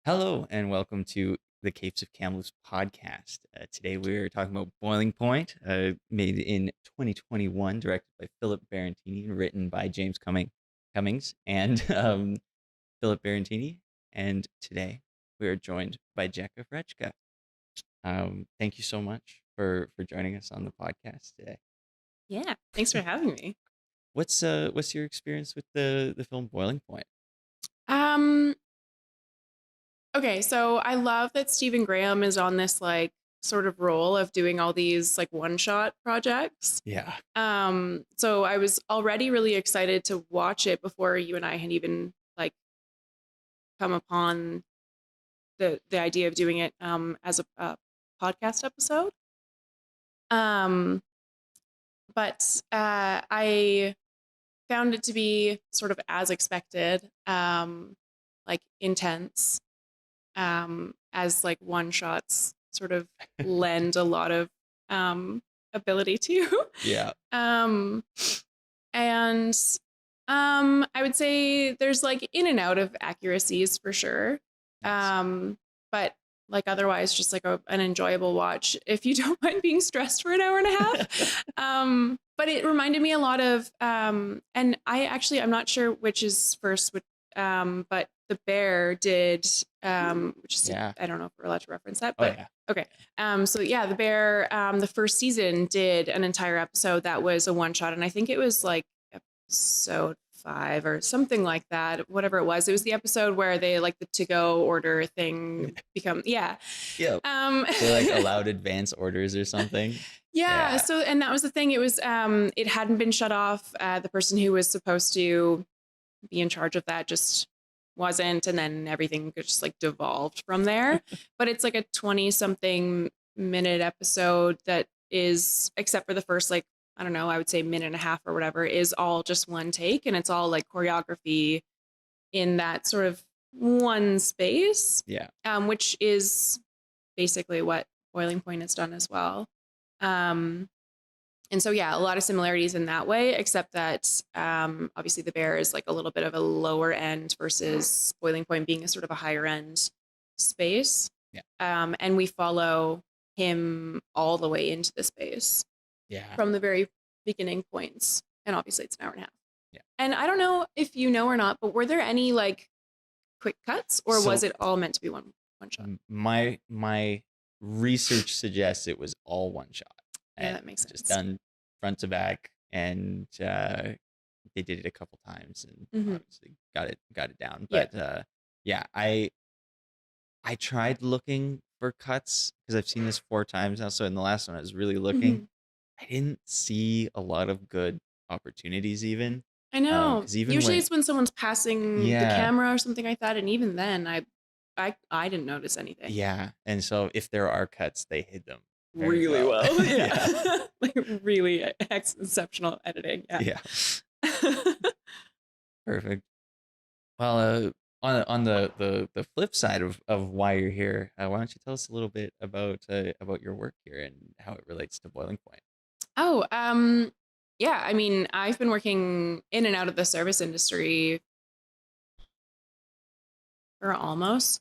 Hello and welcome to the Capes of Kamloops podcast. Today we're talking about Boiling Point, made in 2021, directed by Philip Barantini, and written by James Cummings and Philip Barantini. And today we are joined by Jecca Hrechka. Thank you so much for joining us on the podcast today. Yeah, thanks for having me. What's your experience with the film Boiling Point? Okay, so I love that Stephen Graham is on this like sort of role of doing all these like one-shot projects. Yeah. So I was already really excited to watch it before you and I had even like come upon the idea of doing it as a podcast episode. But I found it to be sort of as expected, like intense. As like one shots sort of lend a lot of ability to. Yeah. And I would say there's like in and out of accuracies for sure. Nice. But like otherwise just like an enjoyable watch if you don't mind being stressed for an hour and a half. But it reminded me a lot of and I'm not sure which is first, but The Bear did, which is, I don't know if we're allowed to reference that, but okay. So yeah, The Bear, the first season did an entire episode that was a one shot. And I think it was like episode 5 or something like that, whatever it was. It was the episode where they like the to-go order thing become, Yeah. They like allowed advance orders or something. Yeah. So, and that was the thing. It was, it hadn't been shut off. The person who was supposed to be in charge of that just wasn't, and then everything just like devolved from there. But it's like a 20-something minute episode that is, except for the first like, I don't know, I would say minute and a half or whatever, is all just one take, and it's all like choreography in that sort of one space. Yeah. Which is basically what Boiling Point has done as well. And so, yeah, a lot of similarities in that way, except that obviously The Bear is like a little bit of a lower end versus Boiling Point being a sort of a higher end space. Yeah. And we follow him all the way into the space. Yeah. From the very beginning points. And obviously it's an hour and a half. Yeah. And I don't know if you know or not, but were there any like quick cuts, or was it all meant to be one shot? My research suggests it was all one shot. Yeah, that makes sense. Just done front to back, and they did it a couple times, and obviously got it down. But I tried looking for cuts because I've seen this 4 times now. So in the last one, I was really looking. I didn't see a lot of good opportunities even. I know. 'cause even Usually when- it's when someone's passing the camera or something like that, and even then, I didn't notice anything. Yeah, and so if there are cuts, they hid them really well. Yeah. Like really exceptional editing. Yeah. Perfect. Well, on the flip side of why you're here, why don't you tell us a little bit about your work here and how it relates to Boiling Point? Oh, yeah. I mean, I've been working in and out of the service industry for almost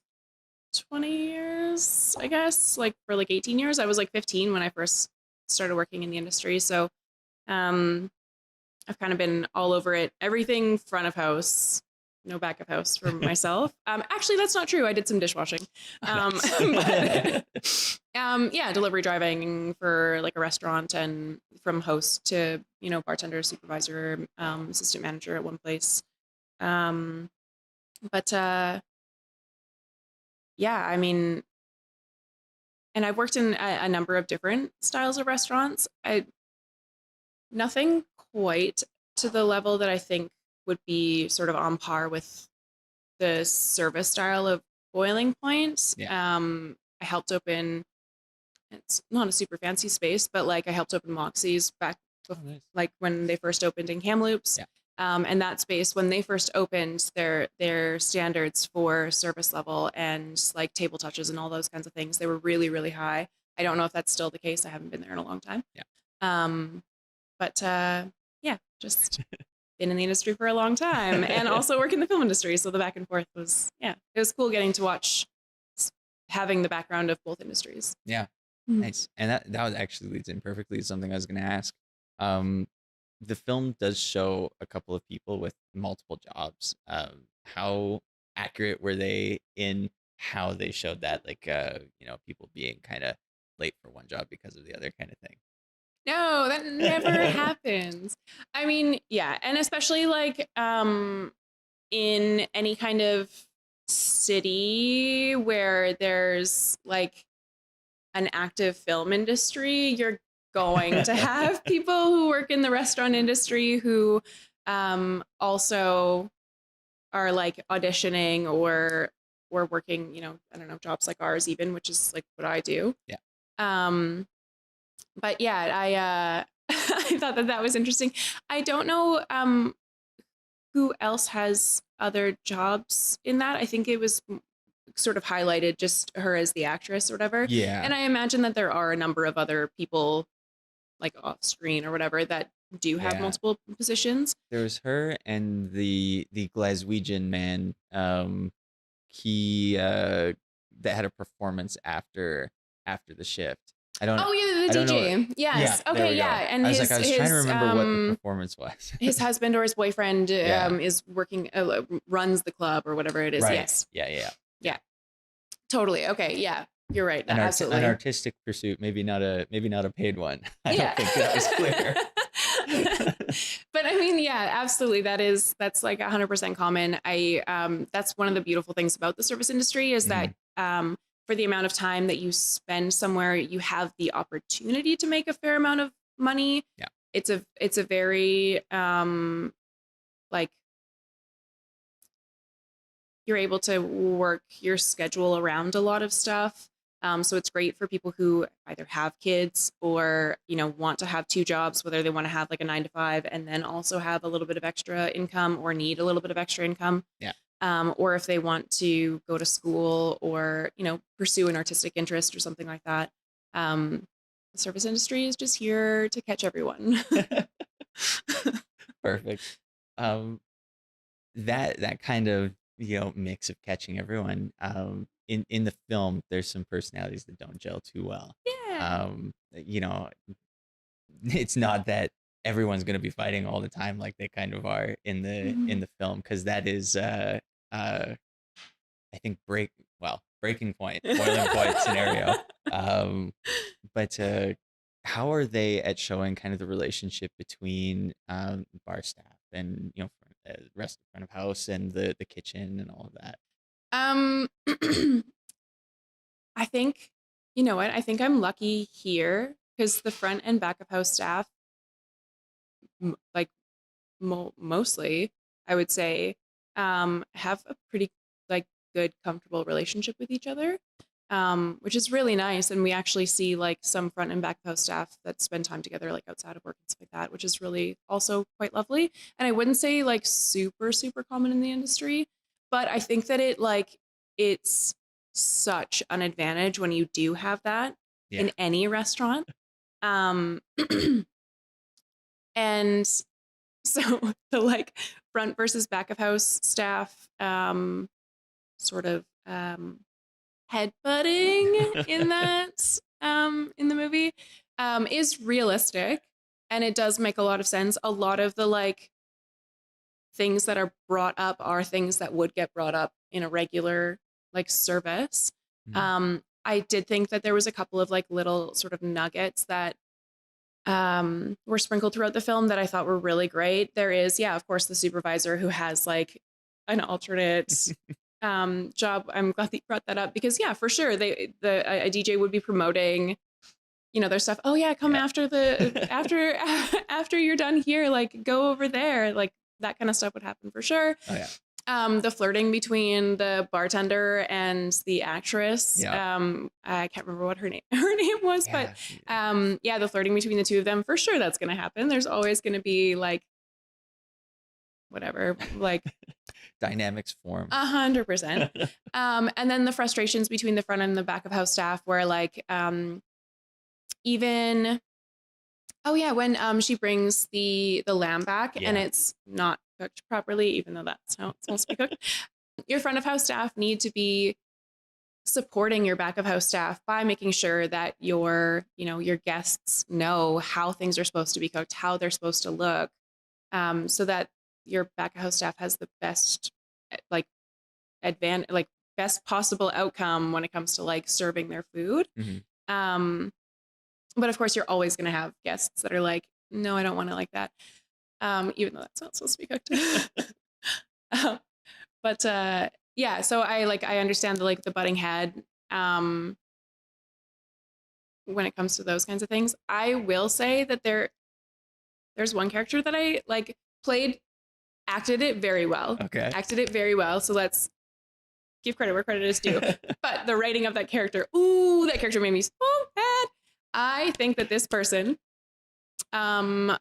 20 years, I guess, like for like 18 years. I was like 15 when I first started working in the industry. So I've kind of been all over it. Everything front of house, no back of house for myself. Actually, that's not true. I did some dishwashing. But, yeah, delivery driving for like a restaurant, and from host to, bartender, supervisor, assistant manager at one place. But yeah, I mean, and I've worked in a number of different styles of restaurants. Nothing quite to the level that I think would be sort of on par with the service style of Boiling Point. Yeah. I helped open, it's not a super fancy space, but like I helped open Moxie's back, nice. like when they first opened in Kamloops. Yeah. And that space, when they first opened, their standards for service level and like table touches and all those kinds of things, they were really, really high. I don't know if that's still the case. I haven't been there in a long time. Yeah. But yeah, just been in the industry for a long time and also work in the film industry. So the back and forth was, it was cool getting to watch, having the background of both industries. Yeah. Nice. And that was actually leads in perfectly to something I was going to ask. The film does show a couple of people with multiple jobs. How accurate were they in how they showed that, like, people being kind of late for one job because of the other kind of thing? No, that never happens. I mean, yeah. And especially like in any kind of city where there's like an active film industry, you're going to have people who work in the restaurant industry who also are like auditioning or working, I don't know, jobs like ours even, which is like what I do. Yeah. But yeah, I thought that was interesting. I don't know who else has other jobs in that. I think it was sort of highlighted just her as the actress or whatever. Yeah. And I imagine that there are a number of other people like off screen or whatever that do have multiple positions. There was her and the Glaswegian man, he that had a performance after the shift. I don't. Oh yeah, the DJ. Yes. Yeah, okay. Yeah. And I was his, I was trying to remember what the performance was. His husband or his boyfriend is working, runs the club or whatever it is. Right. Yes. Yeah. Totally. Okay. Yeah. You're right. Absolutely. An artistic pursuit, maybe not a paid one. I don't think that was clear. But I mean, yeah, absolutely. That's like 100% common. That's one of the beautiful things about the service industry is that for the amount of time that you spend somewhere, you have the opportunity to make a fair amount of money. Yeah. It's a very like you're able to work your schedule around a lot of stuff. So it's great for people who either have kids or, want to have two jobs, whether they want to have like a 9 to 5 and then also have a little bit of extra income or need a little bit of extra income. Yeah. Or if they want to go to school or, pursue an artistic interest or something like that. The service industry is just here to catch everyone. Perfect. That kind of, mix of catching everyone, in the film, there's some personalities that don't gel too well. Yeah. It's not that everyone's going to be fighting all the time like they kind of are in the film, because that is I think breaking point, boiling point scenario. But how are they at showing kind of the relationship between bar staff and rest of front of house and the kitchen and all of that? I think, you know what? I think I'm lucky here because the front and back of house staff, mostly, I would say, have a pretty like good, comfortable relationship with each other, which is really nice. And we actually see like some front and back of house staff that spend time together, like outside of work and stuff like that, which is really also quite lovely. And I wouldn't say like super, super common in the industry, but I think that it's such an advantage when you do have that in any restaurant. And so the like front versus back of house staff sort of headbutting in that in the movie is realistic, and it does make a lot of sense. A lot of the like things that are brought up are things that would get brought up in a regular like service. I did think that there was a couple of like little sort of nuggets that were sprinkled throughout the film that I thought were really great. There is, of course, the supervisor who has like an alternate job. I'm glad that you brought that up because for sure a DJ would be promoting, their stuff. Oh yeah, come after after you're done here, like go over there, like that kind of stuff would happen for sure. Oh yeah. The flirting between the bartender and the actress. I can't remember what her name was, but the flirting between the two of them, for sure that's going to happen. There's always going to be like whatever, like dynamics form. 100%. And then the frustrations between the front and the back of house staff where like even Oh yeah, when she brings the lamb back and Yeah. it's not cooked properly, even though that's how it's supposed to be cooked. Your front of house staff need to be supporting your back of house staff by making sure that your guests know how things are supposed to be cooked, how they're supposed to look, so that your back of house staff has the best like best possible outcome when it comes to like serving their food. Hmm. Um, but of course, you're always going to have guests that are like, no, I don't want it like that, even though that's not supposed to be cooked. Um, but yeah, so I understand the butting head when it comes to those kinds of things. I will say that there's one character that I like acted it very well. Okay. Acted it very well. So let's give credit where credit is due. But the writing of that character, that character made me so bad. I think that this person, I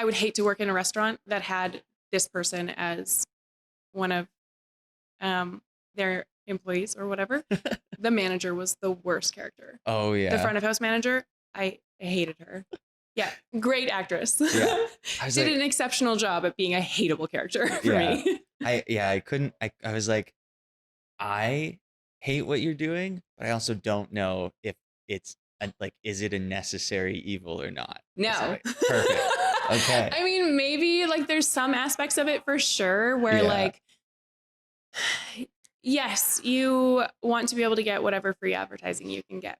would hate to work in a restaurant that had this person as one of their employees or whatever. The manager was the worst character. Oh yeah. The front of house manager, I hated her. Yeah, great actress. Yeah. Did an exceptional job at being a hateable character for me. I couldn't. I was like, I hate what you're doing, but I also don't know if it's is it a necessary evil or not? No. Perfect. Okay. I mean, maybe like there's some aspects of it for sure where like, yes, you want to be able to get whatever free advertising you can get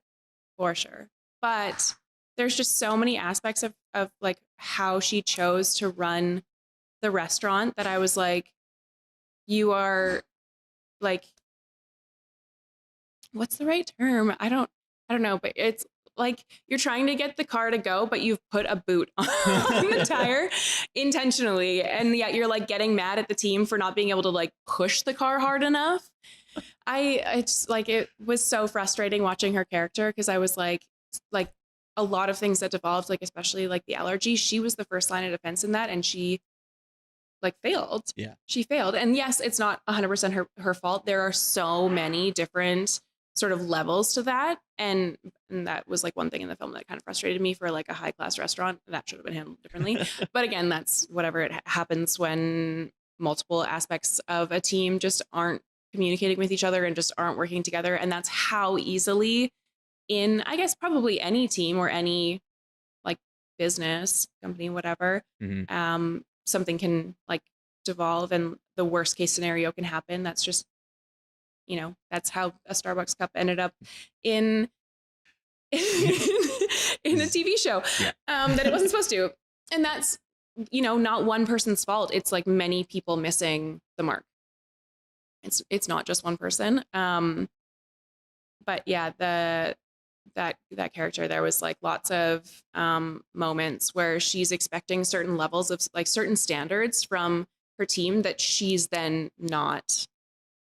for sure. But there's just so many aspects of like how she chose to run the restaurant that I was like, you are like, what's the right term? I don't know, but it's like you're trying to get the car to go, but you've put a boot on the tire intentionally. And yet you're like getting mad at the team for not being able to like push the car hard enough. It's like, it was so frustrating watching her character because I was like a lot of things that devolved, like especially like the allergy. She was the first line of defense in that, and she like failed. Yeah. She failed. And yes, it's not 100% her fault. There are so many different sort of levels to that. And that was like one thing in the film that kind of frustrated me for like a high class restaurant. That should have been handled differently. But again, that's whatever. It happens when multiple aspects of a team just aren't communicating with each other and just aren't working together. And that's how easily in, I guess, probably any team or any like business, company, whatever, something can like devolve and the worst case scenario can happen. That's just, that's how a Starbucks cup ended up in a TV show that it wasn't supposed to. And that's, not one person's fault. It's like many people missing the mark. It's not just one person. But yeah, that character, there was like lots of moments where she's expecting certain levels of like certain standards from her team that she's then not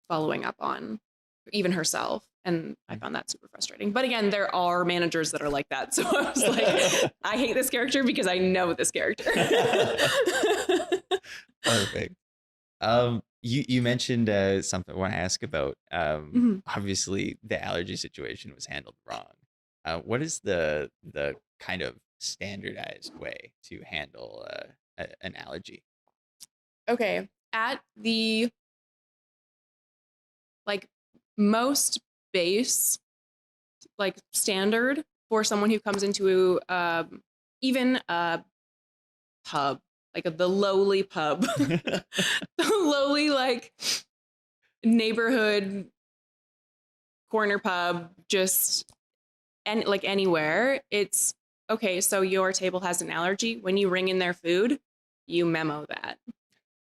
following up on, even herself. And I found that super frustrating. But again, there are managers that are like that. So I was like, I hate this character because I know this character. Perfect. You mentioned something I want to ask about. Obviously, the allergy situation was handled wrong. What is the kind of standardized way to handle an allergy? Okay, at the like most base like standard for someone who comes into even a pub, like the lowly pub, the lowly like neighborhood corner pub, just and like anywhere, it's okay. So your table has an allergy. When you ring in their food, you memo that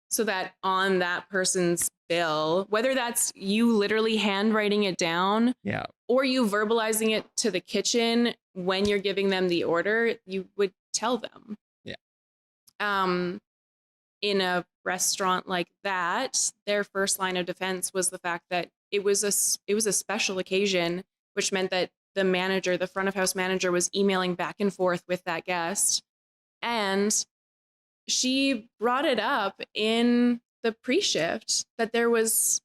so that on that person's bill, whether that's you literally handwriting it down, or you verbalizing it to the kitchen when you're giving them the order, you would tell them. In a restaurant like that, their first line of defense was the fact that it was a special occasion, which meant that the front of house manager, was emailing back and forth with that guest, and she brought it up in the pre-shift that there was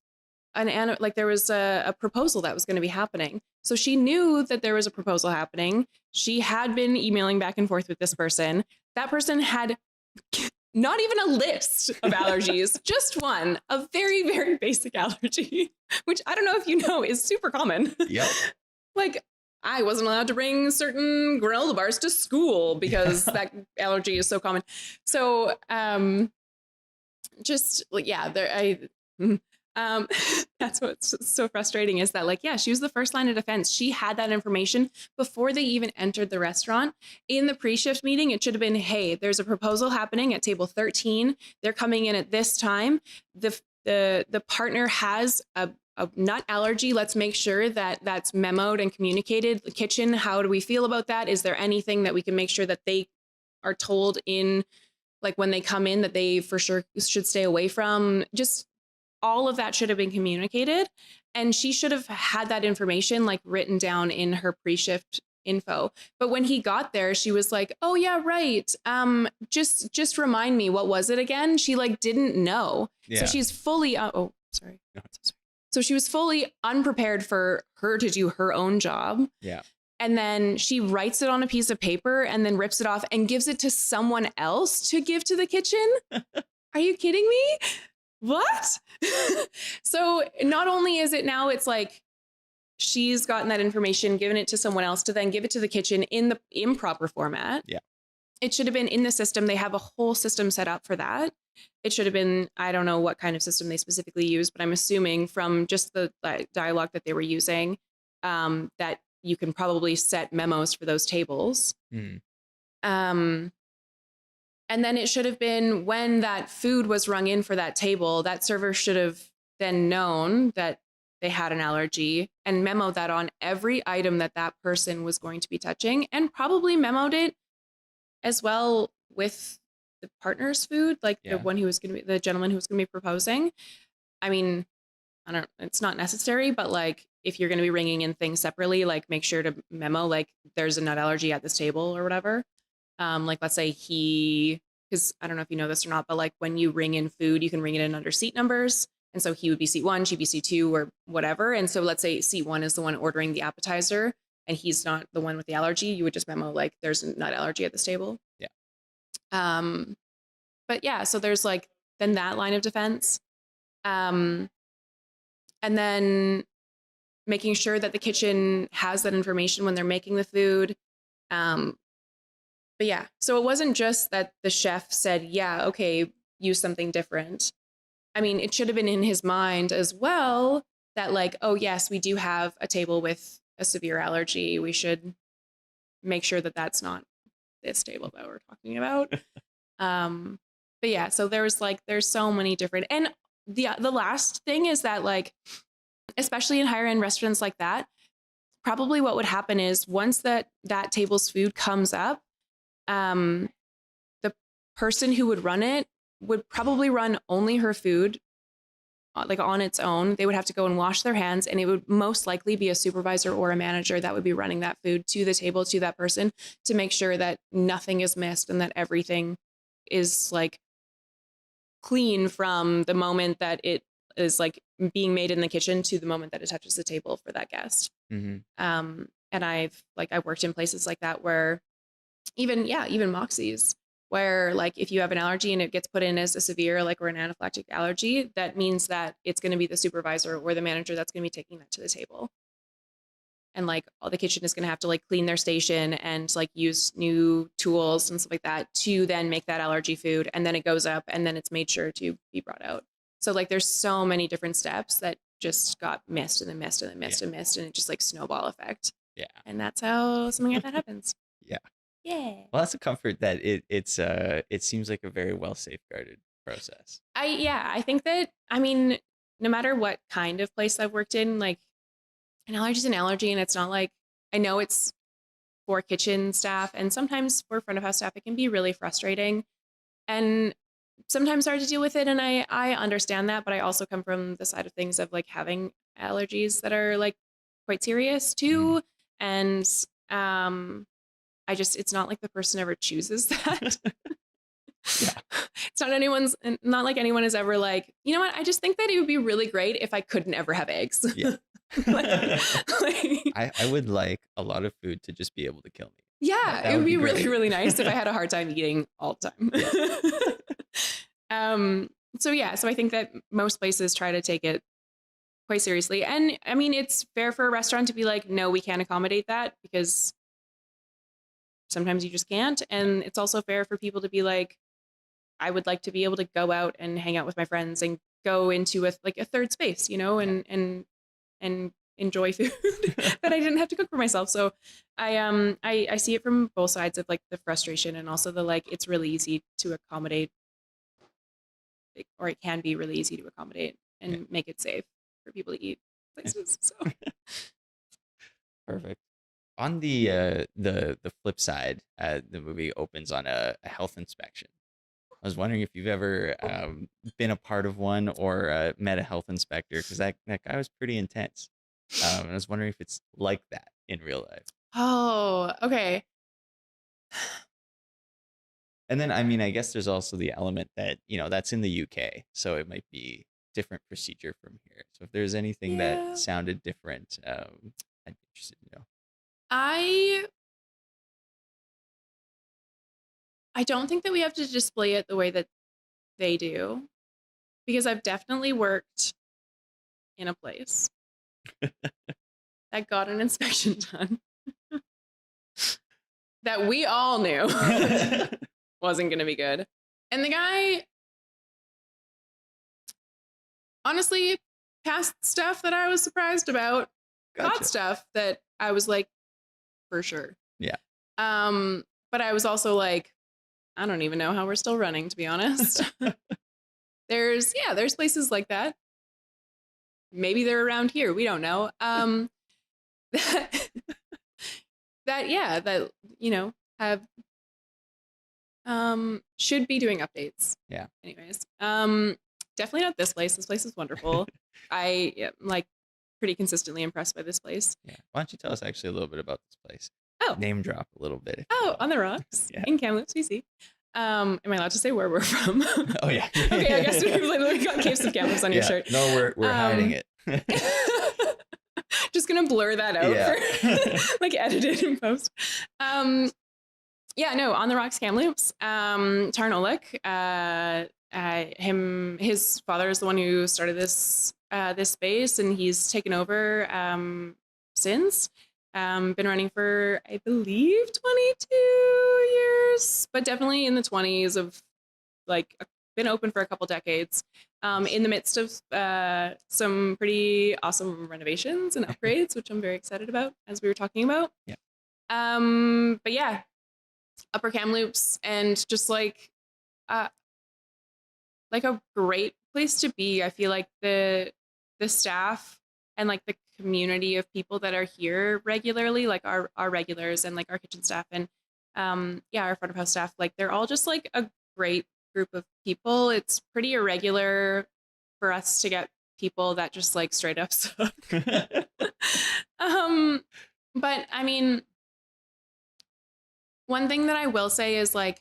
a proposal that was going to be happening. So she knew that there was a proposal happening. She had been emailing back and forth with this person. That person had not even a list of allergies, just one, a very, very basic allergy, which I don't know if you know is super common. Yep. Like, I wasn't allowed to bring certain granola bars to school because that allergy is so common. So, just like, yeah, that's what's so frustrating is that, like, yeah, she was the first line of defense. She had that information before they even entered the restaurant. In the pre-shift meeting, it should have been, hey, there's a proposal happening at table 13. They're coming in at this time. The partner has a nut allergy. Let's make sure that that's memoed and communicated. The kitchen, how do we feel about that? Is there anything that we can make sure that they are told in, like, when they come in, that they for sure should stay away from? Just all of that should have been communicated. And she should have had that information, like, written down in her pre-shift info. But when he got there, she was like, oh yeah, right. Just remind me, what was it again? She, like, didn't know. Yeah. So she's fully, sorry. So she was fully unprepared for her to do her own job. Yeah. And then she writes it on a piece of paper and then rips it off and gives it to someone else to give to the kitchen. Are you kidding me? What? So not only is it now, it's like she's gotten that information, given it to someone else to then give it to the kitchen in the improper format. Yeah. It should have been in the system. They have a whole system set up for that. It should have been, I don't know what kind of system they specifically use, but I'm assuming from just the dialogue that they were using, that you can probably set memos for those tables. And then it should have been, when that food was rung in for that table, that server should have then known that they had an allergy and memoed that on every item that that person was going to be touching, and probably memoed it as well with the partner's food, like the one who was going to be, the gentleman who was going to be proposing. I mean, it's not necessary, but, like, if you're going to be ringing in things separately, like, make sure to memo, like, there's a nut allergy at this table or whatever. Like, let's say because I don't know if you know this or not, but, like, when you ring in food, you can ring it in under seat numbers. And so he would be seat 1, she'd be seat 2 or whatever. And so let's say seat 1 is the one ordering the appetizer and he's not the one with the allergy. You would just memo, like, there's a nut allergy at this table. Yeah. But yeah, so there's, like, then that line of defense. And then making sure that the kitchen has that information when they're making the food. But yeah, so it wasn't just that the chef said, yeah, okay, use something different. I mean, it should have been in his mind as well that, like, oh yes, we do have a table with a severe allergy. We should make sure that that's not this table that we're talking about. But yeah, so there's so many different, and the last thing is that, like, especially in higher end restaurants like that, probably what would happen is once that table's food comes up, the person who would run it would probably run only her food, like, on its own. They would have to go and wash their hands, and it would most likely be a supervisor or a manager that would be running that food to the table to that person to make sure that nothing is missed and that everything is, like, clean from the moment that it is, like, being made in the kitchen to the moment that it touches the table for that guest. And I've worked in places like that where even Moxie's, where, like, if you have an allergy and it gets put in as a severe, like, or an anaphylactic allergy, that means that it's going to be the supervisor or the manager that's going to be taking that to the table. And, like, all the kitchen is going to have to, like, clean their station and, like, use new tools and stuff like that to then make that allergy food. And then it goes up and then it's made sure to be brought out. So, like, there's so many different steps that just got missed and then missed and then missed and missed. And it just, like, snowball effect. Yeah. And that's how something like that happens. Yeah. Yeah. Well, that's a comfort that it seems like a very well safeguarded process. I think that, I mean, no matter what kind of place I've worked in, like, an allergy is an allergy, and it's not like, I know it's for kitchen staff and sometimes for front of house staff, it can be really frustrating and sometimes hard to deal with it. And I understand that, but I also come from the side of things of, like, having allergies that are, like, quite serious too. And it's not like the person ever chooses that. Yeah. It's not like anyone is ever like, you know what? I just think that it would be really great if I could never have eggs. Yeah. like, I would like a lot of food to just be able to kill me. yeah, That it would be great. really, really nice if I had a hard time eating all the time. So I think that most places try to take it quite seriously. And I mean, it's fair for a restaurant to be like, no, we can't accommodate that, because sometimes you just can't. And it's also fair for people to be like, I would like to be able to go out and hang out with my friends and go into a third space, and enjoy food that I didn't have to cook for myself. So I see it from both sides of like the frustration and also the like, it's really easy to accommodate, or it can be really easy to accommodate and make it safe for people to eat places. So Perfect. On the flip side, the movie opens on a health inspection. I was wondering if you've ever been a part of one or met a health inspector, because that guy was pretty intense. And I was wondering if it's like that in real life. Oh, okay. And then, I mean, I guess there's also the element that, that's in the UK, so it might be different procedure from here. So if there's anything that sounded different, I'd be interested to know. I don't think that we have to display it the way that they do, because I've definitely worked in a place that got an inspection done that we all knew wasn't going to be good. And the guy, honestly, passed stuff that I was surprised about, got stuff that I was like, for sure. Yeah. But I was also like, I don't even know how we're still running, to be honest. There's places like that. Maybe they're around here. We don't know. That have should be doing updates. Yeah. Anyways, definitely not this place. This place is wonderful. I am like pretty consistently impressed by this place. Yeah. Why don't you tell us actually a little bit about this place? Oh. Name drop a little bit. On the rocks in Kamloops, BC. Am I allowed to say where we're from? Oh yeah. Okay, I guess we've literally got Caves of Kamloops on your shirt. No, we're hiding it. Just gonna blur that out for like edit it in post. On the rocks Kamloops. Tarnolik. His father is the one who started this space, and he's taken over since. Been running for, I believe, 22 years, but definitely in the 20s of like been open for a couple decades. In the midst of some pretty awesome renovations and upgrades, which I'm very excited about, as we were talking about. Yeah. But yeah, Upper Kamloops, and just like a great place to be. I feel like the staff and like the community of people that are here regularly, like our regulars and like our kitchen staff and our front of house staff, like they're all just like a great group of people. It's pretty irregular for us to get people that just like straight up suck. But I mean, one thing that I will say is like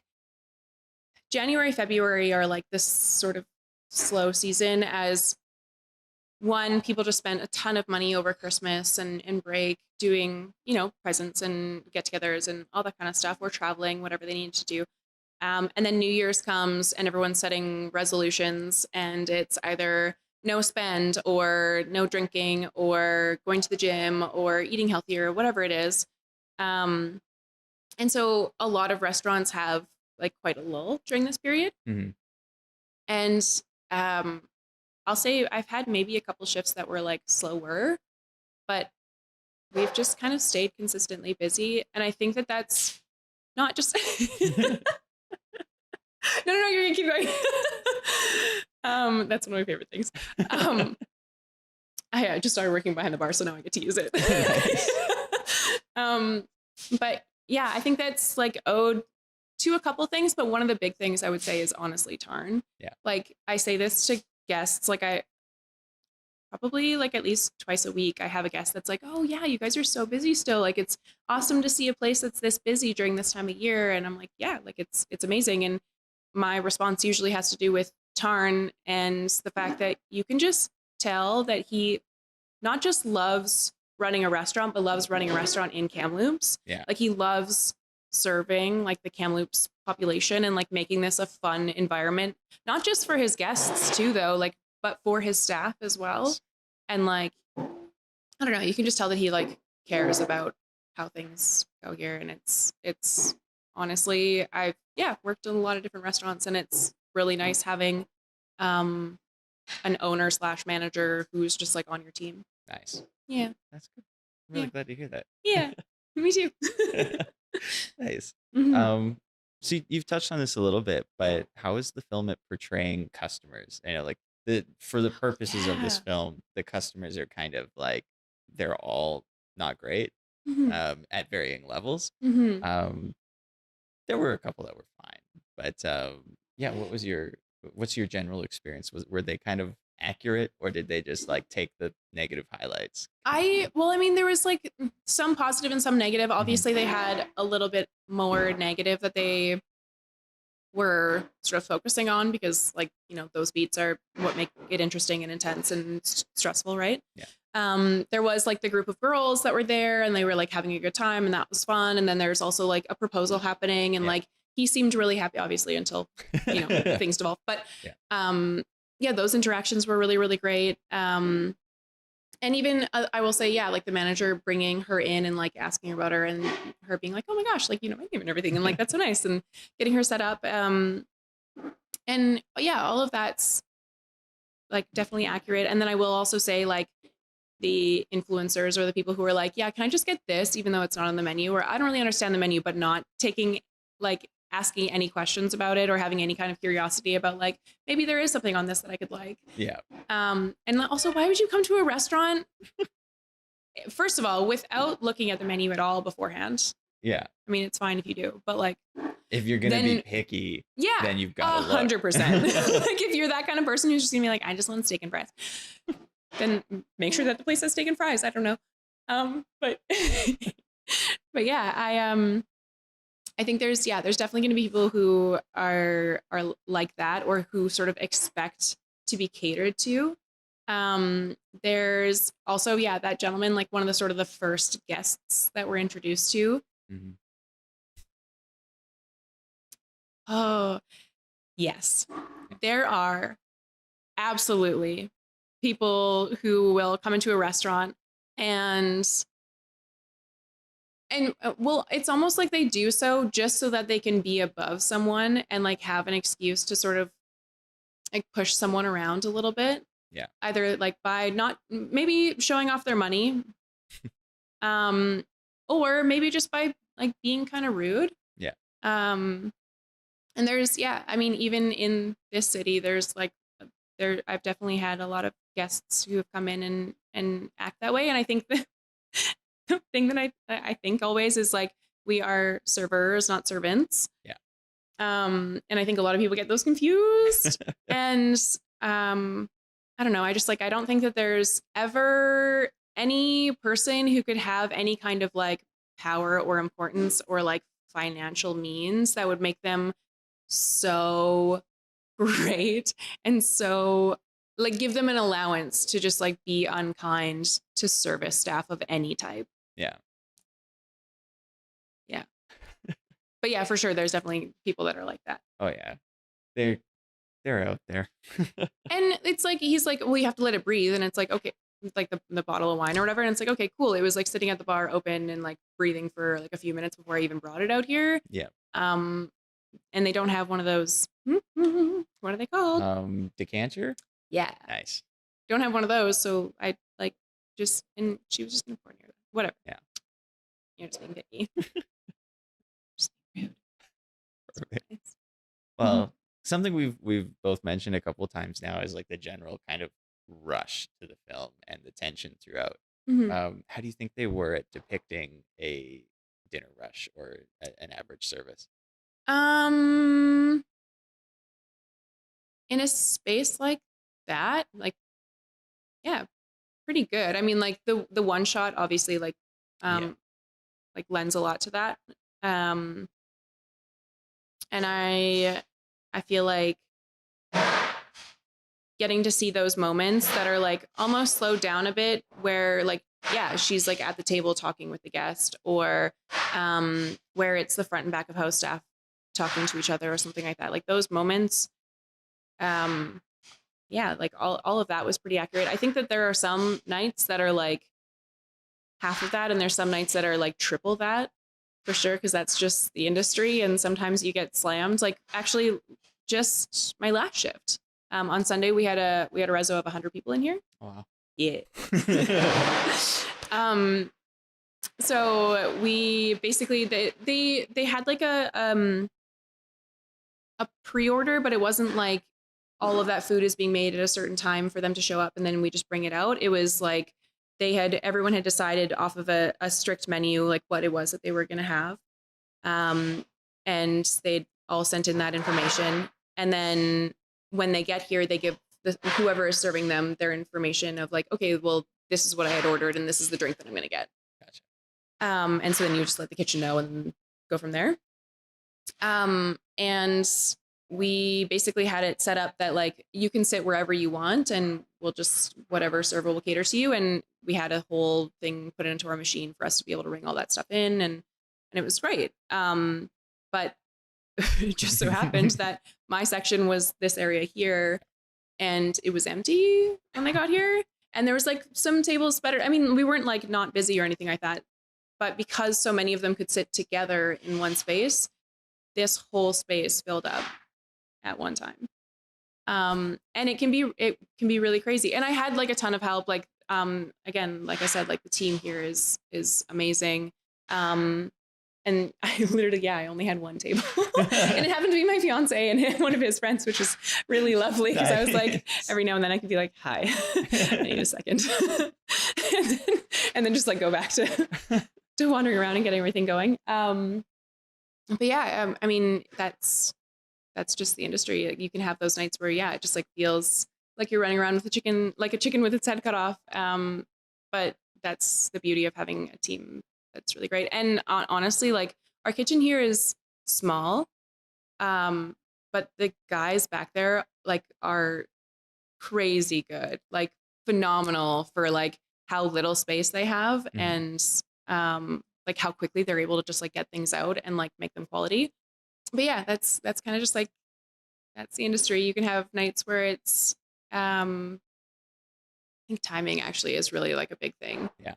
January, February are like this sort of slow season, as one, people just spent a ton of money over Christmas and break doing, presents and get-togethers and all that kind of stuff, or traveling, whatever they need to do. And then New Year's comes and everyone's setting resolutions, and it's either no spend or no drinking or going to the gym or eating healthier, whatever it is. And so a lot of restaurants have like quite a lull during this period. Mm-hmm. And I'll say I've had maybe a couple shifts that were like slower, but we've just kind of stayed consistently busy. And I think that that's not just, no, you're gonna keep going. That's one of my favorite things. I just started working behind the bar, so now I get to use it. But yeah, I think that's like owed to a couple things, but one of the big things I would say is honestly Tarn. Yeah. Like I say this to guests, like I probably like at least twice a week I have a guest that's like, oh yeah, you guys are so busy still, like it's awesome to see a place that's this busy during this time of year. And I'm like, yeah, like it's amazing. And my response usually has to do with Tarn and the fact that you can just tell that he not just loves running a restaurant, but loves running a restaurant in Kamloops. Yeah. Like he loves serving like the Kamloops population and like making this a fun environment, not just for his guests too, though, like, but for his staff as well. And like, I don't know, you can just tell that he like cares about how things go here. And it's honestly, I've worked in a lot of different restaurants, and it's really nice having an owner / manager who's just like on your team. Nice. Yeah. That's good. I'm really glad to hear that. Yeah. Me too. Nice. Mhm. So you've touched on this a little bit, but how is the film at portraying customers? Like for the purposes of this Yeah. film, the customers are kind of like, they're all not great, Mhm. at varying levels. Mhm. There were a couple that were fine, but yeah, what's your general experience? Were they kind of accurate, or did they just like take the negative highlights? Well, I mean, there was like some positive and some negative. Mhm. Obviously, they had a little bit more negative that they were sort of focusing on because, like, you know, those beats are what make it interesting and intense and stressful, right? Yeah. There was like the group of girls that were there, and they were like having a good time, and that was fun. And then there's also like a proposal happening, and Yeah. like he seemed really happy, obviously, until you know things developed. But yeah, those interactions were really, really great. And even I will say, yeah, like the manager bringing her in and like asking her about her, and her being like, oh my gosh, like, you know, my name and everything. And like, that's so nice. And getting her set up. And yeah, all of that's like definitely accurate. And then I will also say, like, the influencers or the people who are like, yeah, can I just get this, even though it's not on the menu, or I don't really understand the menu, but not taking like asking any questions about it or having any kind of curiosity about like, maybe there is something on this that I could like. Yeah. And also, why would you come to a restaurant, first of all, without looking at the menu at all beforehand? Yeah. I mean, it's fine if you do, but like, if you're gonna be picky, yeah, then you've got 100%. Like, if you're that kind of person who's just gonna be like, I just want steak and fries, then make sure that the place has steak and fries. I don't know, but but yeah, I think there's definitely going to be people who are like that, or who sort of expect to be catered to. There's also, that gentleman, like one of the sort of the first guests that we're introduced to. Mm-hmm. Oh, yes. There are absolutely people who will come into a restaurant and well, it's almost like they do so just so that they can be above someone and like have an excuse to sort of like push someone around a little bit. Yeah. Either like by not maybe showing off their money, or maybe just by like being kind of rude. Yeah. And there's, I mean, even in this city, there's like I've definitely had a lot of guests who have come in and act that way. And I think that the thing that I think always is like, we are servers, not servants. Yeah. And I think a lot of people get those confused. And I don't know. I just like, I don't think that there's ever any person who could have any kind of like power or importance or like financial means that would make them so great and so like give them an allowance to just like be unkind to service staff of any type. Yeah. Yeah. But yeah, for sure, there's definitely people that are like that. Oh yeah, they're out there. And it's like, he's like, well, you have to let it breathe, and it's like, okay, it's like the bottle of wine or whatever, and it's like, okay, cool. It was like sitting at the bar open and like breathing for like a few minutes before I even brought it out here. Yeah. And they don't have one of those. What are they called? Decanter. Yeah. Nice. Don't have one of those, so I like just, and she was just gonna pour near that. Whatever. Yeah. You're just being picky. Just being rude. Perfect. Well, something we've both mentioned a couple of times now is like the general kind of rush to the film and the tension throughout. How do you think they were at depicting a dinner rush or an average service? In a space like that, like, yeah, pretty good. I mean, like the one shot obviously like like lends a lot to that. And I feel like getting to see those moments that are like almost slowed down a bit where like, yeah, she's like at the table talking with the guest, or where it's the front and back of house staff talking to each other or something like that. Like those moments, yeah, like all of that was pretty accurate. I think that there are some nights that are like half of that, and there's some nights that are like triple that for sure, because that's just the industry, and sometimes you get slammed. Like actually, just my last shift on Sunday, we had a reso of 100 people in here. Wow. Yeah. So we basically they had like a pre-order, but it wasn't like all of that food is being made at a certain time for them to show up and then we just bring it out. It was like everyone had decided off of a strict menu, like what it was that they were going to have. And they'd all sent in that information. And then when they get here, they give whoever is serving them their information of like, okay, well, this is what I had ordered and this is the drink that I'm going to get. Gotcha. And so then you just let the kitchen know and go from there. And we basically had it set up that like you can sit wherever you want and we'll just, whatever server will cater to you. And we had a whole thing put into our machine for us to be able to ring all that stuff in, and it was great. But it just so happened that my section was this area here and it was empty when I got here. And there was like some tables better. I mean, we weren't like not busy or anything like that, but because so many of them could sit together in one space, this whole space filled up at one time. And it can be really crazy. And I had like a ton of help. Like, again, like I said, like the team here is amazing. And I literally, I only had one table and it happened to be my fiance and one of his friends, which is really lovely. Cause I was like, every now and then I could be like, hi, I need a second. and then just like go back to wandering around and getting everything going. But yeah, I mean, that's just the industry. You can have those nights where, yeah, it just like feels like you're running around with a chicken with its head cut off. But that's the beauty of having a team that's really great. And honestly, like our kitchen here is small, but the guys back there like are crazy good, like phenomenal for like how little space they have and like how quickly they're able to just like get things out and like make them quality. But yeah, that's kind of just like, that's the industry. You can have nights where it's, I think timing actually is really like a big thing. Yeah.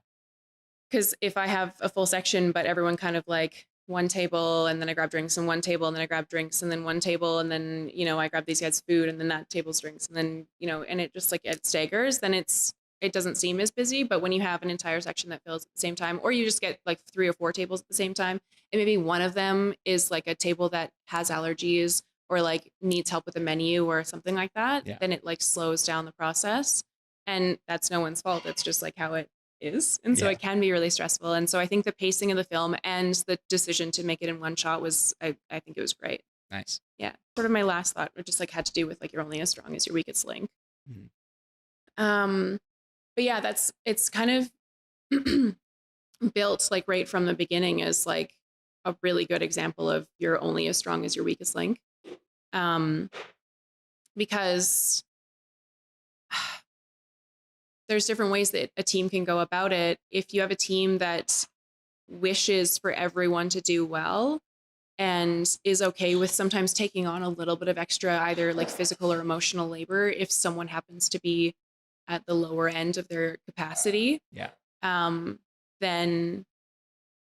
Because if I have a full section, but everyone kind of like one table and then I grab drinks and one table and then I grab drinks and then one table and then, you know, I grab these guys food and then that table's drinks and then, you know, and it just like it staggers, then it doesn't seem as busy. But when you have an entire section that fills at the same time, or you just get like 3 or 4 tables at the same time, and maybe one of them is like a table that has allergies or like needs help with a menu or something like that, then it like slows down the process. And that's no one's fault. It's just like how it is. And so it can be really stressful. And so I think the pacing of the film and the decision to make it in one shot was, I think it was great. Nice. Yeah. Sort of my last thought, which just like had to do with like, you're only as strong as your weakest link. But yeah, it's kind of built like right from the beginning as like a really good example of you're only as strong as your weakest link. Because there's different ways that a team can go about it. If you have a team that wishes for everyone to do well and is okay with sometimes taking on a little bit of extra, either like physical or emotional labor, if someone happens to be at the lower end of their capacity, then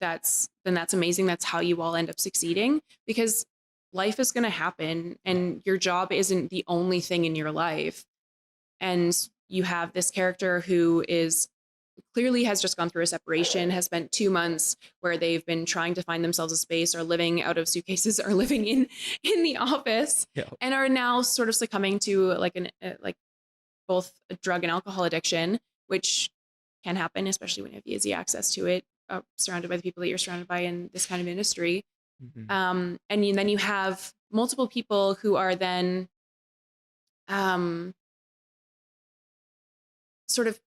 that's amazing. That's how you all end up succeeding, because life is going to happen and your job isn't the only thing in your life. And you have this character who is clearly has just gone through a separation, has spent 2 months where they've been trying to find themselves a space, or living out of suitcases, or living in the office, and are now sort of succumbing to like like both a drug and alcohol addiction, which can happen, especially when you have easy access to it, surrounded by the people that you're surrounded by in this kind of industry. And then you have multiple people who are then sort of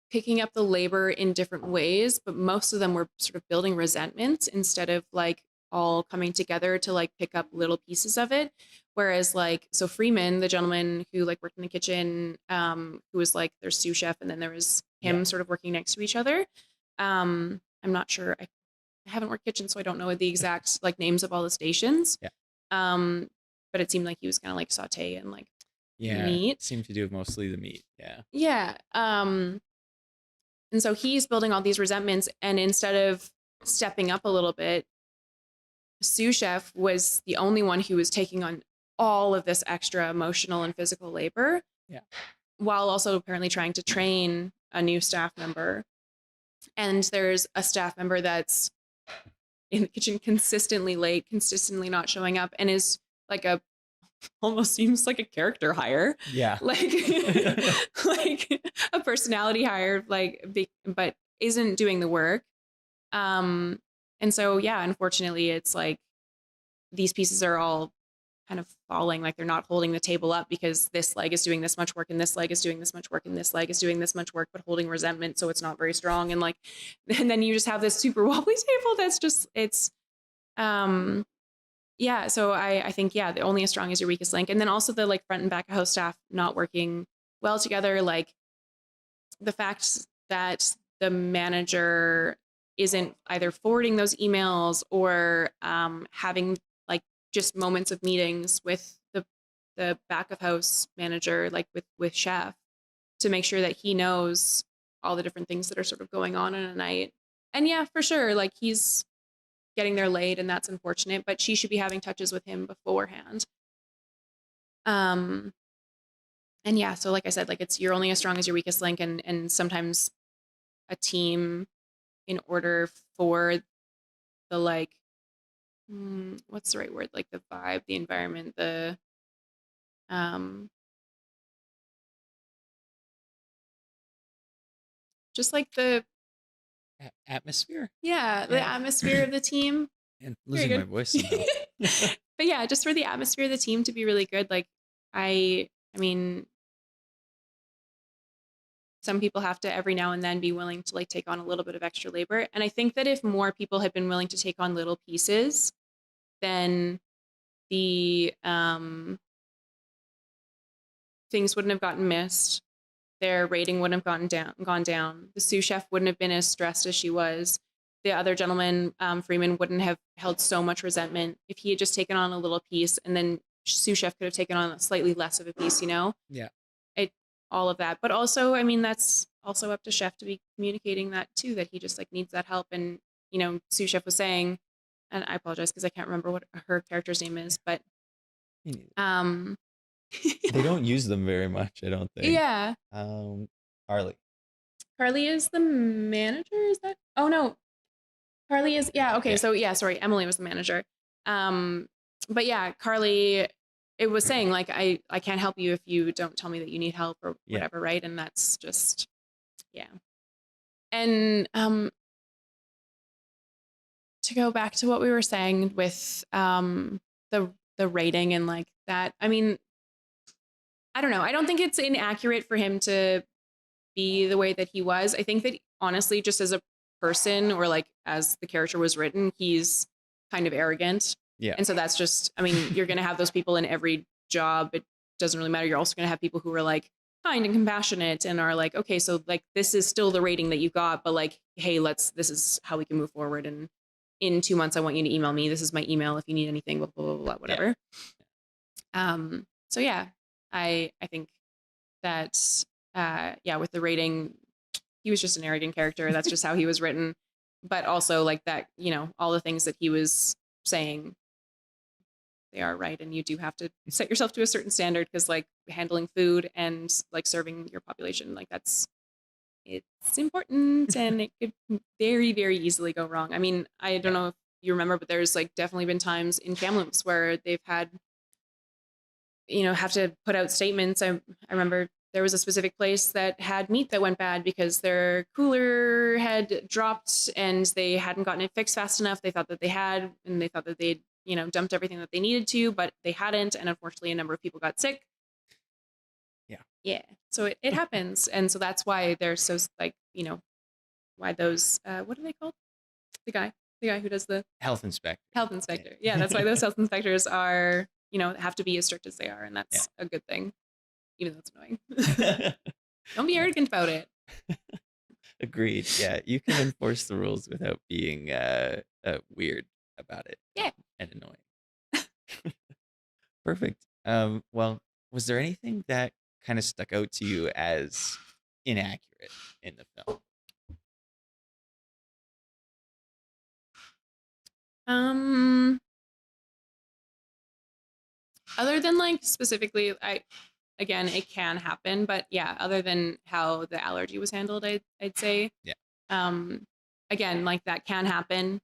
picking up the labor in different ways, but most of them were sort of building resentment instead of like all coming together to like pick up little pieces of it. Whereas like, so Freeman, the gentleman who like worked in the kitchen, who was like their sous chef, and then there was him sort of working next to each other. I'm not sure. I haven't worked kitchen, so I don't know the exact like names of all the stations. Yeah. But it seemed like he was kind of like saute and like Yeah. meat. Seemed to do mostly the meat. Yeah. Yeah. And so he's building all these resentments, and instead of stepping up a little bit, sous chef was the only one who was taking on all of this extra emotional and physical labor. Yeah. While also apparently trying to train a new staff member. And there's a staff member that's in the kitchen consistently late, consistently not showing up, and is like almost seems like a character hire. Yeah. Like like a personality hire, like but isn't doing the work. And so yeah, unfortunately it's like these pieces are all kind of falling, like they're not holding the table up because this leg is doing this much work and this leg is doing this much work and this leg is doing this much work, but holding resentment, so it's not very strong. And like, and then you just have this super wobbly table that's just, it's yeah. So I think, yeah, the only as strong as your weakest link. And then also the like front and back of house staff not working well together. Like the fact that the manager isn't either forwarding those emails or having like just moments of meetings with the back of house manager, like with chef, to make sure that he knows all the different things that are sort of going on in a night. And yeah, for sure, like he's getting there late and that's unfortunate, but she should be having touches with him beforehand. And yeah, so like I said, like you're only as strong as your weakest link, and sometimes a team, in order for the like what's the right word, like the vibe, the environment, the just like the Atmosphere. the Yeah. atmosphere of the team. And Very losing my good. voice somehow. But yeah, just for the atmosphere of the team to be really good. Like I mean, some people have to every now and then be willing to like take on a little bit of extra labor. And I think that if more people had been willing to take on little pieces, then the things wouldn't have gotten missed. Their rating wouldn't have gone down. The sous chef wouldn't have been as stressed as she was. The other gentleman, Freeman, wouldn't have held so much resentment if he had just taken on a little piece, and then sous chef could have taken on slightly less of a piece, you know? Yeah. All of that. But also, I mean, that's also up to chef to be communicating that too, that he just like needs that help. And, you know, sous chef was saying, and I apologize because I can't remember what her character's name is, but they don't use them very much, I don't think. Yeah. Carly is the manager, is that? Oh no. Carly is, yeah, okay. Yeah. So yeah, sorry, Emily was the manager. But yeah, Carly, it was saying like I can't help you if you don't tell me that you need help or whatever, right? And that's just And to go back to what we were saying with the rating and like that, I mean, I don't know. I don't think it's inaccurate for him to be the way that he was. I think that honestly, just as a person, or like as the character was written, he's kind of arrogant. Yeah. And so that's just, I mean, you're going to have those people in every job. It doesn't really matter. You're also going to have people who are like kind and compassionate and are like, okay, so like this is still the rating that you got, but like, hey, this is how we can move forward. And in 2 months, I want you to email me. This is my email if you need anything, blah, blah, blah, blah, whatever. Yeah. So yeah, I think that, with the rating, he was just an arrogant character. That's just how he was written. But also like that, you know, all the things that he was saying, they are right. And you do have to set yourself to a certain standard, because like handling food and like serving your population, like it's important, and it could very, very easily go wrong. I mean, I don't know if you remember, but there's like definitely been times in Kamloops where they've had, you know, have to put out statements. I remember there was a specific place that had meat that went bad because their cooler had dropped and they hadn't gotten it fixed fast enough. They thought that they had, and they thought that they'd, you know, dumped everything that they needed to, but they hadn't. And unfortunately, a number of people got sick. Yeah. So it happens. And so that's why they're so like, you know, why those, what are they called? The guy. The guy who does the Health inspector. health inspector. Yeah, that's why those health inspectors are, have to be as strict as they are, and that's a good thing, even though it's annoying. Don't be arrogant about it. Agreed. Yeah, you can enforce the rules without being weird about it. Yeah. And annoying. Perfect. Well, was there anything that kind of stuck out to you as inaccurate in the film? Other than like specifically, again, it can happen, but yeah, other than how the allergy was handled, I'd say, Yeah. Again, like that can happen,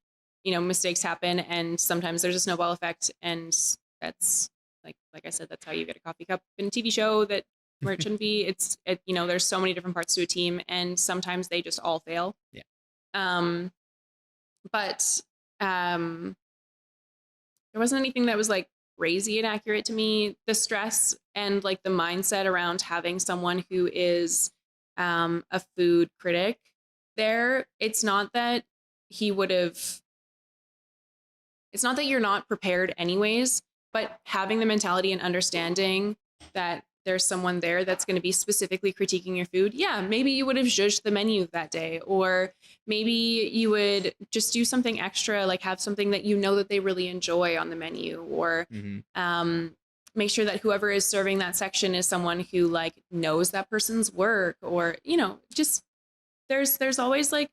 mistakes happen, and sometimes there's a snowball effect, and that's like I said, that's how you get a coffee cup in a TV show that where it shouldn't be. There's so many different parts to a team, and sometimes they just all fail. Yeah. But there wasn't anything that was like crazy inaccurate to me. The stress and like the mindset around having someone who is a food critic there, it's not that you're not prepared anyways, but having the mentality and understanding that there's someone there that's going to be specifically critiquing your food. Yeah, maybe you would have judged the menu that day, or maybe you would just do something extra, like have something that that they really enjoy on the menu, or make sure that whoever is serving that section is someone who like knows that person's work, or just there's always like,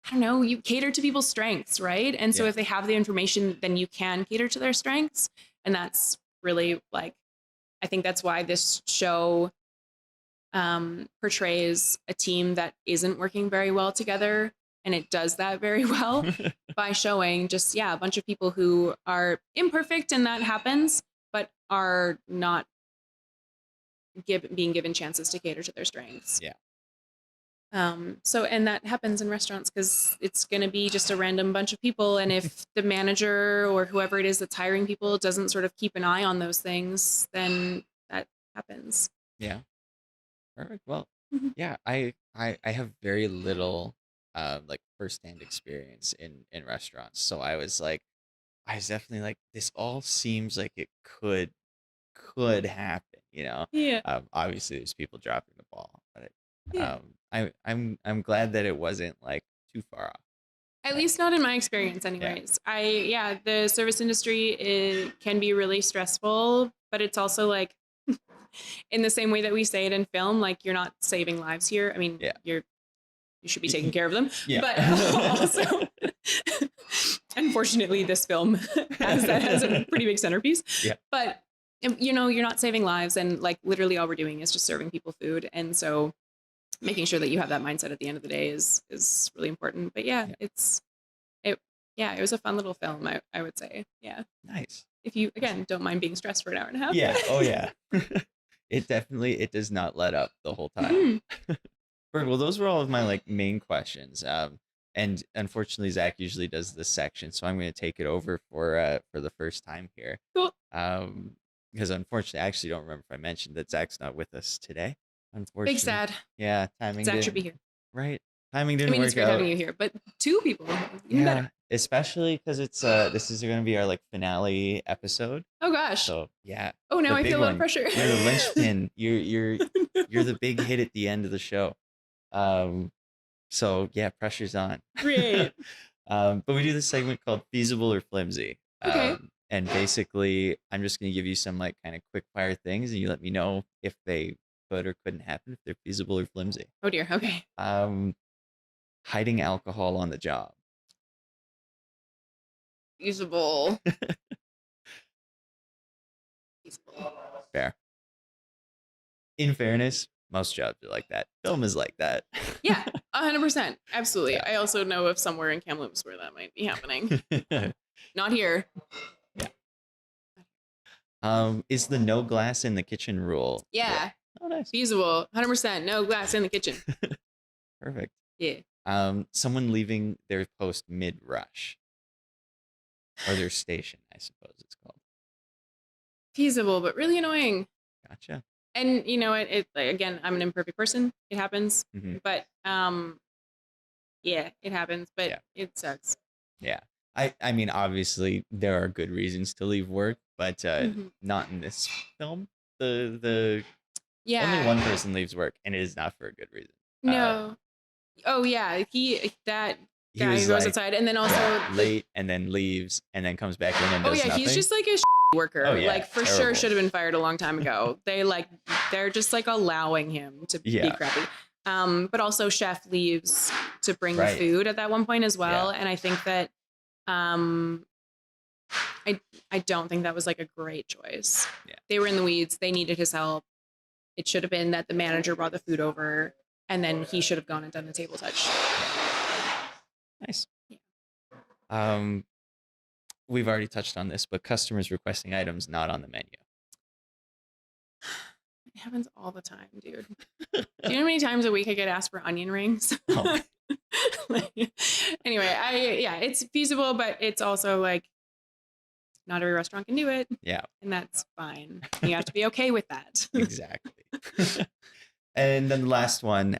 I don't know, you cater to people's strengths, right? And so if they have the information, then you can cater to their strengths. And that's really like, I think that's why this show portrays a team that isn't working very well together. And it does that very well by showing just, a bunch of people who are imperfect, and that happens, but are not being given chances to cater to their strengths. Yeah. And that happens in restaurants because it's going to be just a random bunch of people. And if the manager or whoever it is that's hiring people doesn't sort of keep an eye on those things, then that happens. Yeah. Perfect. Well, yeah, I have very little like firsthand experience in restaurants. So I was definitely like, this all seems like it could happen, Yeah. Obviously there's people dropping the ball, but Yeah. I'm glad that it wasn't like too far off. At least not in my experience anyways. The service industry can be really stressful, but it's also like in the same way that we say it in film, like you're not saving lives here. I mean, you should be taking care of them, but also unfortunately this film has a pretty big centerpiece, but you're not saving lives, and like literally all we're doing is just serving people food. And so making sure that you have that mindset at the end of the day is really important. But it was a fun little film, I would say. Yeah. Nice. If you, again, don't mind being stressed for an hour and a half. Yeah. Oh yeah. It does not let up the whole time. Well, those were all of my like main questions. And unfortunately Zach usually does this section, so I'm going to take it over for the first time here. Cool. Because unfortunately, I actually don't remember if I mentioned that Zach's not with us today. Unfortunately. Big sad. Yeah, timing. Zach should be here. Right. Timing didn't work out. It's great having you here, but two people. Yeah, better. Especially because it's this is going to be our like finale episode. Oh gosh. So yeah. Oh, now I feel a lot of pressure. You're the linchpin. You're the big hit at the end of the show. So yeah, pressure's on. Great. But we do this segment called Feasible or Flimsy. Okay. And basically, I'm just going to give you some like kind of quick fire things, and you let me know if they could or couldn't happen, if they're feasible or flimsy. Oh dear. Okay. Hiding alcohol on the job. Feasible. Feasible. Fair. In fairness, most jobs are like that. Film is like that. Yeah, 100%. Absolutely. Yeah. I also know of somewhere in Kamloops where that might be happening. Not here. Yeah. Is the no glass in the kitchen rule? Yeah. Oh, nice. Feasible. 100%. No glass in the kitchen. Perfect. Yeah. Someone leaving their post mid-rush. Or their station, I suppose it's called. Feasible, but really annoying. Gotcha. And it like, again, I'm an imperfect person. It happens. Mm-hmm. But yeah, it happens, but Yeah. it sucks. Yeah. I mean, obviously there are good reasons to leave work, but Mhm. not in this film. The only Yeah. one person leaves work, and it is not for a good reason. No. Oh yeah, that He guy who was goes like, outside, and then also yeah, the late and then leaves and then comes back in and oh does yeah, he's nothing. just like a worker. Oh, yeah, Like for sure terrible. should have been fired a long time ago. They're just like allowing him to be Yeah. crappy. But also chef leaves to bring the Right. food at that one point as well. Yeah. And I think that I don't think that was like a great choice. Yeah. They were in the weeds. They needed his help. It should have been that the manager brought the food over and then he should have gone and done the table touch. Nice. Yeah. We've already touched on this, but customers requesting items not on the menu. It happens all the time, dude. Do you know how many times a week I get asked for onion rings? Oh. Anyway, it's feasible, but it's also like not every restaurant can do it. Yeah. And that's fine. You have to be okay with that. Exactly. And then the last one,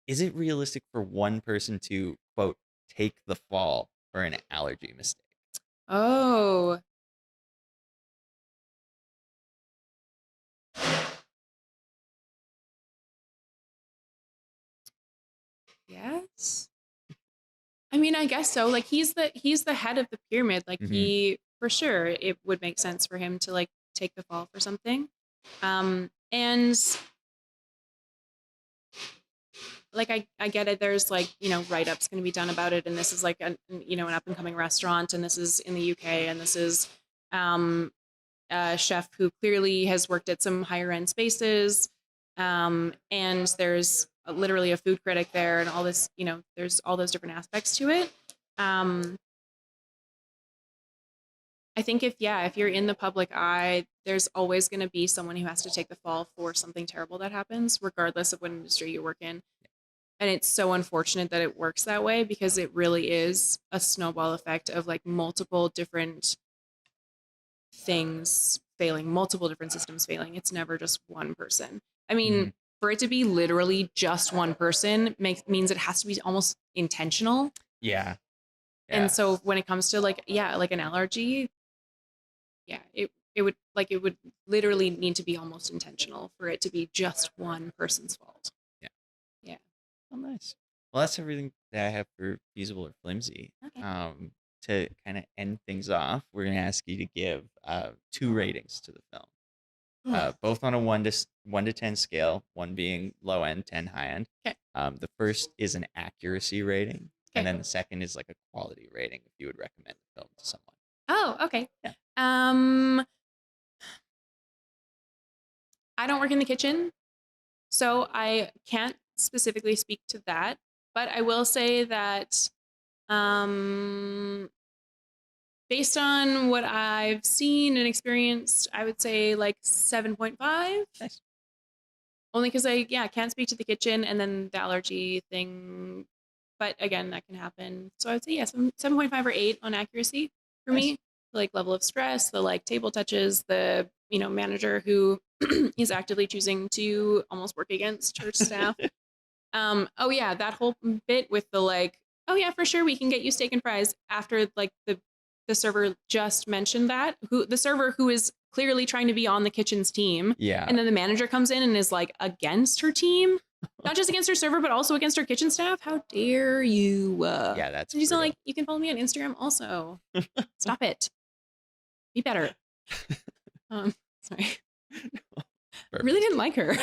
is it realistic for one person to, quote, take the fall for an allergy mistake? Oh. Yes. I mean, I guess so. Like he's the head of the pyramid. Like he for sure it would make sense for him to like take the fall for something. And like I get it. There's like, write-ups going to be done about it, and this is like an up and coming restaurant, and this is in the UK, and this is a chef who clearly has worked at some higher end spaces. And there's literally a food critic there, and all this, there's all those different aspects to it. I think if you're in the public eye, there's always going to be someone who has to take the fall for something terrible that happens, regardless of what industry you work in. And it's so unfortunate that it works that way, because it really is a snowball effect of like multiple different things failing, multiple different systems failing. It's never just one person. I mean, for it to be literally just one person means it has to be almost intentional. Yeah. And so when it comes to like an allergy, it would literally need to be almost intentional for it to be just one person's fault. Yeah. Oh, nice. Well, that's everything that I have for feasible or flimsy. Okay. To kind of end things off, we're going to ask you to give 2 ratings to the film, both on a 1 to 10 scale, 1 being low end, 10 high end. Okay. The first is an accuracy rating, Okay. and then the second is like a quality rating if you would recommend the film to someone. Oh, okay. Yeah. I don't work in the kitchen, so I can't specifically speak to that, but I will say that based on what I've seen and experienced, I would say like 7.5. Nice. Only because I can't speak to the kitchen and then the allergy thing, but again, that can happen. So I would say 7.5 or 8 on accuracy for me. Like level of stress, the like table touches, the manager who is actively choosing to almost work against her staff. That whole bit with the like, oh yeah, for sure we can get you steak and fries, after like the server just mentioned that, the server who is clearly trying to be on the kitchen's team. Yeah. And then the manager comes in and is like against her team, not just against her server, but also against her kitchen staff. How dare you? Yeah, that's. And she's not like, you can follow me on Instagram also. Stop it. Be better. Sorry. I really didn't like her.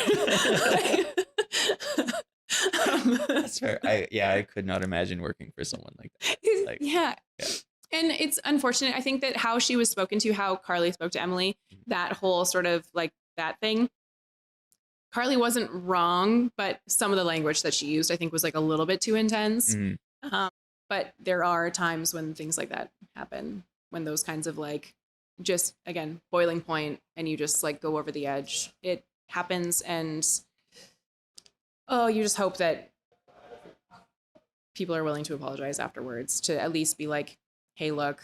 That's fair. I could not imagine working for someone like that. Like, yeah. And it's unfortunate. I think that how she was spoken to, how Carly spoke to Emily, that whole sort of like that thing, Carly wasn't wrong, but some of the language that she used, I think, was like a little bit too intense. But there are times when things like that happen, when those kinds of like, just again, boiling point, and you just like go over the edge. It happens, and you just hope that people are willing to apologize afterwards, to at least be like, hey, look,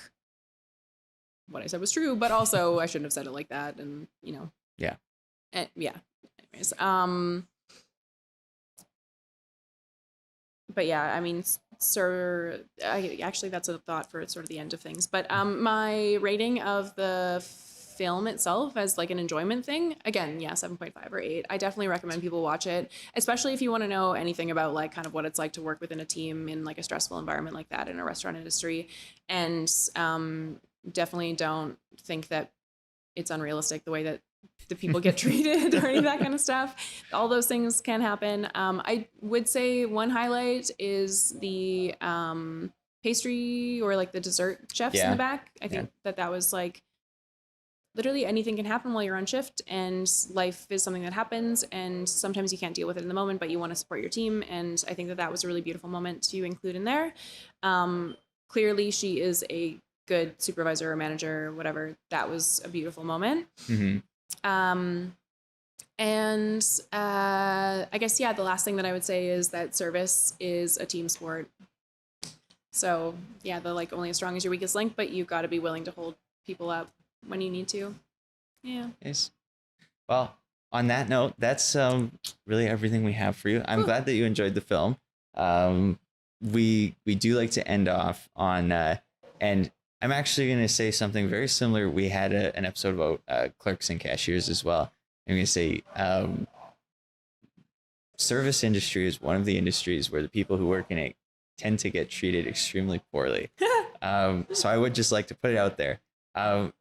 what I said was true, but also I shouldn't have said it like that. And, Yeah. And, anyways, but yeah, I mean, sir, actually that's a thought for sort of the end of things. But my rating of the film itself as like an enjoyment thing, again, yeah, 7.5 or 8. I definitely recommend people watch it, especially if you want to know anything about like kind of what it's like to work within a team in like a stressful environment like that in a restaurant industry. And definitely don't think that it's unrealistic the way that the people get treated or any of that kind of stuff. All those things can happen. I would say one highlight is the pastry or like the dessert chefs in the back. I think that was like literally anything can happen while you're on shift, and life is something that happens, and sometimes you can't deal with it in the moment, but you want to support your team. And I think that was a really beautiful moment to include in there. Clearly she is a good supervisor or manager or whatever. That was a beautiful moment. Mm-hmm. And I guess, yeah, the last thing that I would say is that service is a team sport. So yeah, the like only as strong as your weakest link, but you've got to be willing to hold people up when you need to. Yeah. Nice. Well, on that note, that's really everything we have for you. I'm glad that you enjoyed the film. We do like to end off on, and I'm actually going to say something very similar. We had an episode about clerks and cashiers as well. I'm going to say service industry is one of the industries where the people who work in it tend to get treated extremely poorly. So I would just like to put it out there.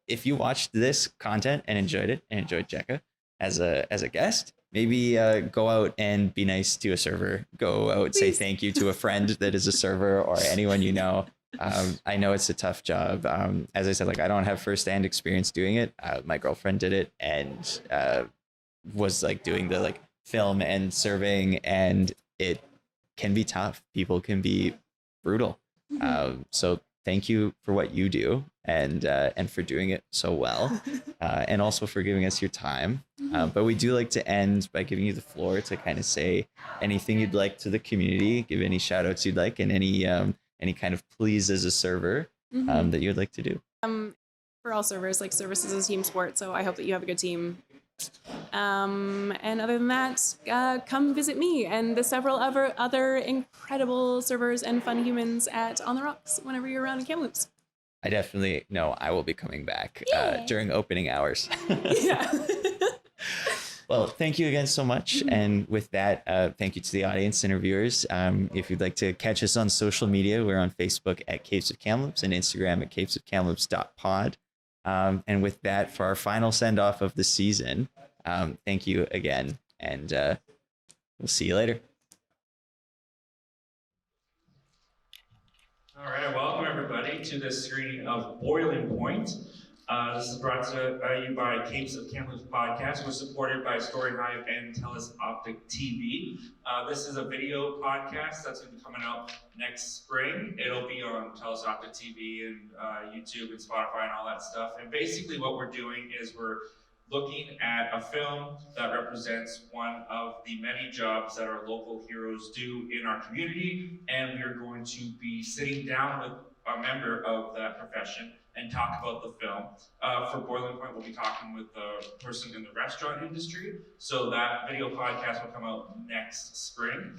If you watched this content and enjoyed it and enjoyed Jecca as a guest, maybe go out and be nice to a server. Go out, say thank you to a friend that is a server or anyone you know. I know it's a tough job. As I said, like I don't have firsthand experience doing it. My girlfriend did it and was like doing the like film and serving, and it can be tough. People can be brutal. So thank you for what you do and for doing it so well, and also for giving us your time. But we do like to end by giving you the floor to kind of say anything you'd like to the community, give any shout outs you'd like, and any kind of please as a server that you'd like to do. For all servers, like service is a team sport, so I hope that you have a good team. And other than that, come visit me and the several other incredible servers and fun humans at On the Rocks whenever you're around in Kamloops. I definitely know I will be coming back during opening hours. Yeah. Well, thank you again so much. And with that, thank you to the audience and our viewers. If you'd like to catch us on social media, we're on Facebook at Capes of Kamloops and Instagram at capesofkamloops.pod. And with that, for our final send off of the season, thank you again. And we'll see you later. All right, welcome everybody to this screening of Boiling Point. This is brought to you by Capes of Kamloops Podcast. We're supported by StoryHive and TELUS TV. This is a video podcast that's going to be coming out next spring. It'll be on TELUS TV and YouTube and Spotify and all that stuff. And basically what we're doing is we're looking at a film that represents one of the many jobs that our local heroes do in our community, and we are going to be sitting down with a member of that profession and talk about the film. For Boiling Point, we'll be talking with a person in the restaurant industry, so that video podcast will come out next spring.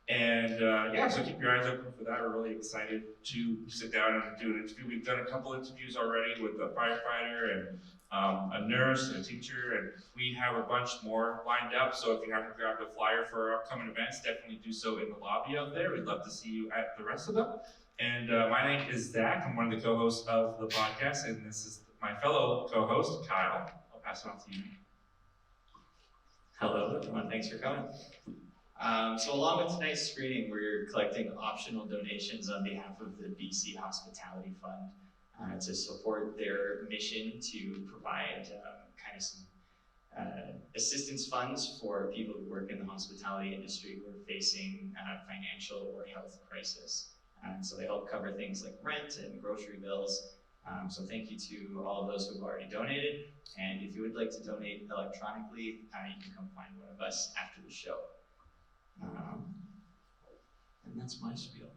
And yeah, so keep your eyes open for that. We're really excited to sit down and do an interview. We've done a couple interviews already with a firefighter and a nurse and a teacher, and we have a bunch more lined up. So if you haven't grabbed a flyer for our upcoming events, definitely do so in the lobby out there. We'd love to see you at the rest of them. And my name is Zach. I'm one of the co-hosts of the podcast, and this is my fellow co-host, Kyle. I'll pass it on to you. Hello, everyone. Thanks for coming. So along with tonight's screening, we're collecting optional donations on behalf of the BC Hospitality Fund to support their mission to provide kind of some assistance funds for people who work in the hospitality industry who are facing financial or health crisis. So they help cover things like rent and grocery bills. So thank you to all of those who have already donated. And if you would like to donate electronically, you can come find one of us after the show. And that's my spiel.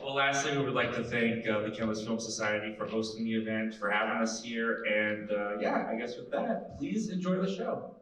Well, lastly, we would like to thank the Kamloops Film Society for hosting the event, for having us here, and yeah, I guess with that, please enjoy the show.